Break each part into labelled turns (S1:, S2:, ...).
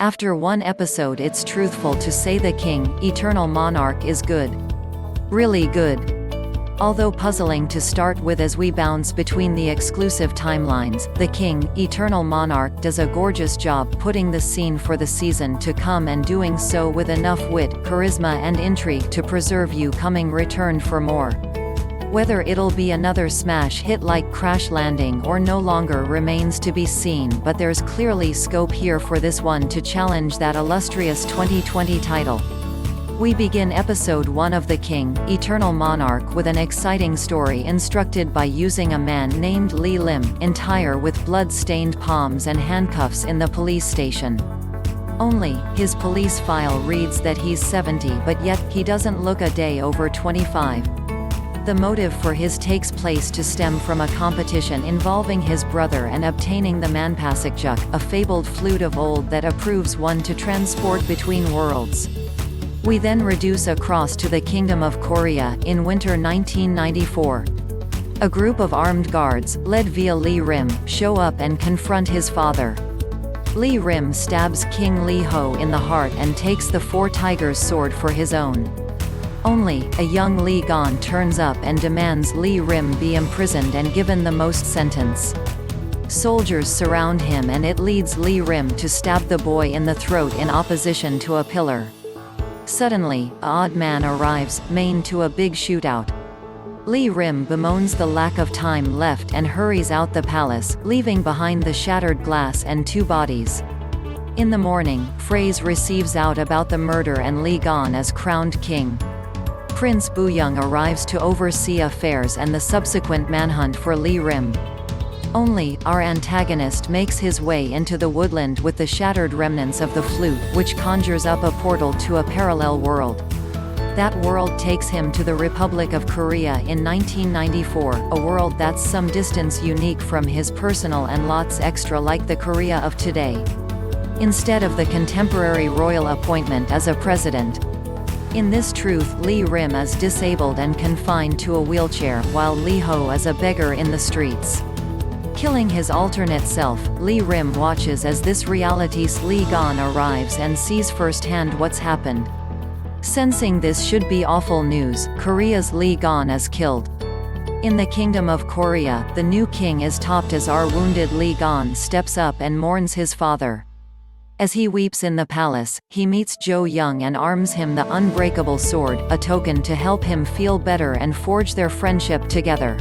S1: After one episode, it's truthful to say the king, eternal monarch, is good. Really good. Although puzzling to start with as we bounce between the exclusive timelines, the king, eternal monarch, does a gorgeous job putting the scene for the season to come, and doing so with enough wit, charisma and intrigue to preserve you coming returned for more. Whether it'll be another smash hit like Crash Landing or no longer remains to be seen, but there's clearly scope here for this one to challenge that illustrious 2020 title. We begin episode 1 of The King, Eternal Monarch with an exciting story instructed by using a man named Lee Lim, entire with blood-stained palms and handcuffs in the police station. Only, his police file reads that he's 70, but yet, he doesn't look a day over 25. The motive for his takes place to stem from a competition involving his brother and obtaining the manpasakjuk, a fabled flute of old that approves one to transport between worlds. We then reduce across to the Kingdom of Corea, in winter 1994. A group of armed guards, led via Lee Rim, show up and confront his father. Lee Rim stabs King Lee Ho in the heart and takes the Four Tigers sword for his own. Only, a young Lee Gon turns up and demands Lee Rim be imprisoned and given the most sentence. Soldiers surround him and it leads Lee Rim to stab the boy in the throat in opposition to a pillar. Suddenly, a odd man arrives, main to a big shootout. Lee Rim bemoans the lack of time left and hurries out the palace, leaving behind the shattered glass and 2 bodies. In the morning, Phrase receives out about the murder and Lee Gon is crowned king. Prince Buyung arrives to oversee affairs and the subsequent manhunt for Lee Rim. Only, our antagonist makes his way into the woodland with the shattered remnants of the flute, which conjures up a portal to a parallel world. That world takes him to the Republic of Korea in 1994, a world that's some distance unique from his personal and lots extra like the Korea of today. Instead of the contemporary royal appointment as a president. In this truth, Lee Rim is disabled and confined to a wheelchair, while Lee Ho is a beggar in the streets. Killing his alternate self, Lee Rim watches as this reality's Lee Gon arrives and sees firsthand what's happened. Sensing this should be awful news, Korea's Lee Gon is killed. In the Kingdom of Korea, the new king is topped as our wounded Lee Gon steps up and mourns his father. As he weeps in the palace, he meets Jo Young and arms him the unbreakable sword, a token to help him feel better and forge their friendship together.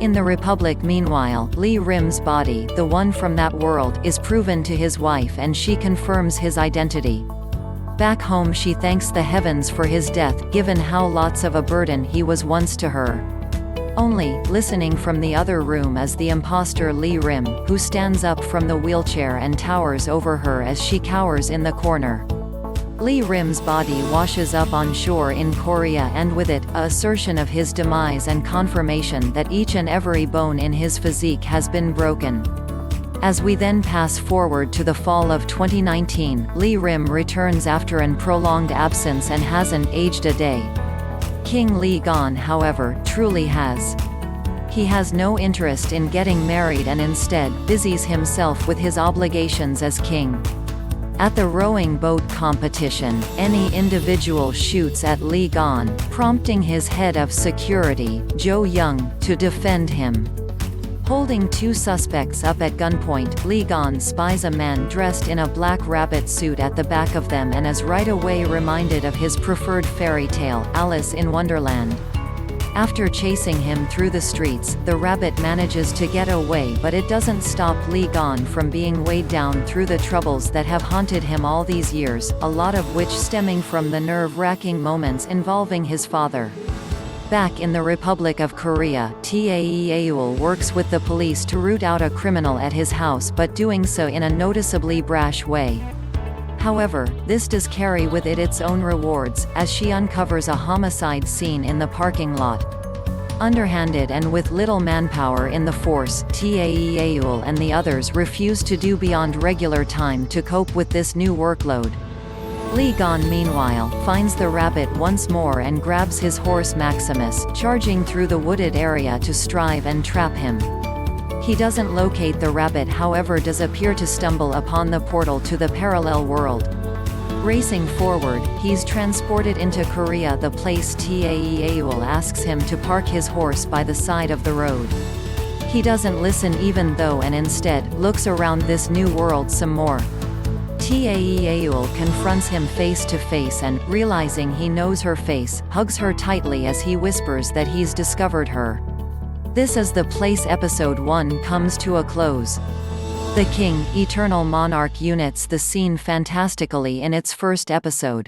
S1: In the Republic meanwhile, Lee Rim's body, the one from that world, is proven to his wife and she confirms his identity. Back home she thanks the heavens for his death, given how lots of a burden he was once to her. Only, listening from the other room is the imposter Lee Rim, who stands up from the wheelchair and towers over her as she cowers in the corner. Lee Rim's body washes up on shore in Korea, and with it, a assertion of his demise and confirmation that each and every bone in his physique has been broken. As we then pass forward to the fall of 2019, Lee Rim returns after an prolonged absence and hasn't aged a day. King Lee Gon, however, truly has. He has no interest in getting married and instead, busies himself with his obligations as king. At the rowing boat competition, any individual shoots at Lee Gon, prompting his head of security, Jo Young, to defend him. Holding 2 suspects up at gunpoint, Lee Gon spies a man dressed in a black rabbit suit at the back of them and is right away reminded of his preferred fairy tale, Alice in Wonderland. After chasing him through the streets, the rabbit manages to get away, but it doesn't stop Lee Gon from being weighed down through the troubles that have haunted him all these years, a lot of which stemming from the nerve-wracking moments involving his father. Back in the Republic of Korea, Tae-Eul works with the police to root out a criminal at his house, but doing so in a noticeably brash way. However, this does carry with it its own rewards, as she uncovers a homicide scene in the parking lot. Underhanded and with little manpower in the force, Tae-Eul and the others refuse to do beyond regular time to cope with this new workload. Lee Gon meanwhile, finds the rabbit once more and grabs his horse Maximus, charging through the wooded area to strive and trap him. He doesn't locate the rabbit, however does appear to stumble upon the portal to the parallel world. Racing forward, he's transported into Korea, the place Tae-Eul asks him to park his horse by the side of the road. He doesn't listen even though, and instead, looks around this new world some more. Tae-Eul confronts him face to face and, realizing he knows her face, hugs her tightly as he whispers that he's discovered her. This is the place episode 1 comes to a close. The King, Eternal Monarch units the scene fantastically in its first episode.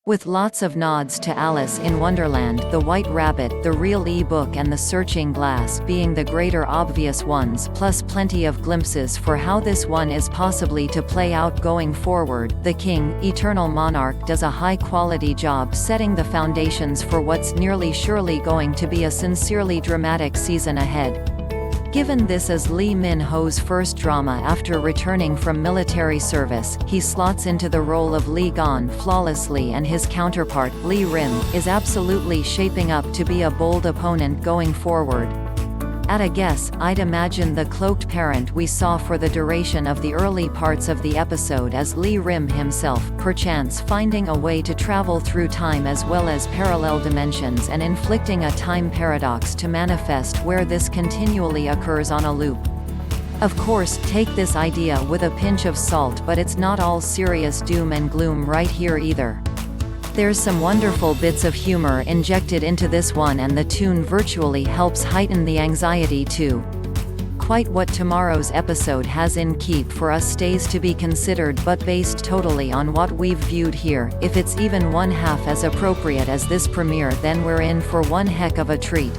S1: With lots of nods to Alice in Wonderland, The White Rabbit, The Real E-Book and The Searching Glass being the greater obvious ones, plus plenty of glimpses for how this one is possibly to play out going forward. The King, Eternal Monarch does a high-quality job setting the foundations for what's nearly surely going to be a sincerely dramatic season ahead. Given this is Lee Min-ho's first drama after returning from military service, he slots into the role of Lee Gon flawlessly, and his counterpart, Lee Rim, is absolutely shaping up to be a bold opponent going forward. At a guess, I'd imagine the cloaked parent we saw for the duration of the early parts of the episode as Lee Rim himself, perchance finding a way to travel through time as well as parallel dimensions and inflicting a time paradox to manifest where this continually occurs on a loop. Of course, take this idea with a pinch of salt, but it's not all serious doom and gloom right here either. There's some wonderful bits of humor injected into this one, and the tune virtually helps heighten the anxiety too. Quite what tomorrow's episode has in keep for us stays to be considered, but based totally on what we've viewed here, if it's even one half as appropriate as this premiere, then we're in for one heck of a treat.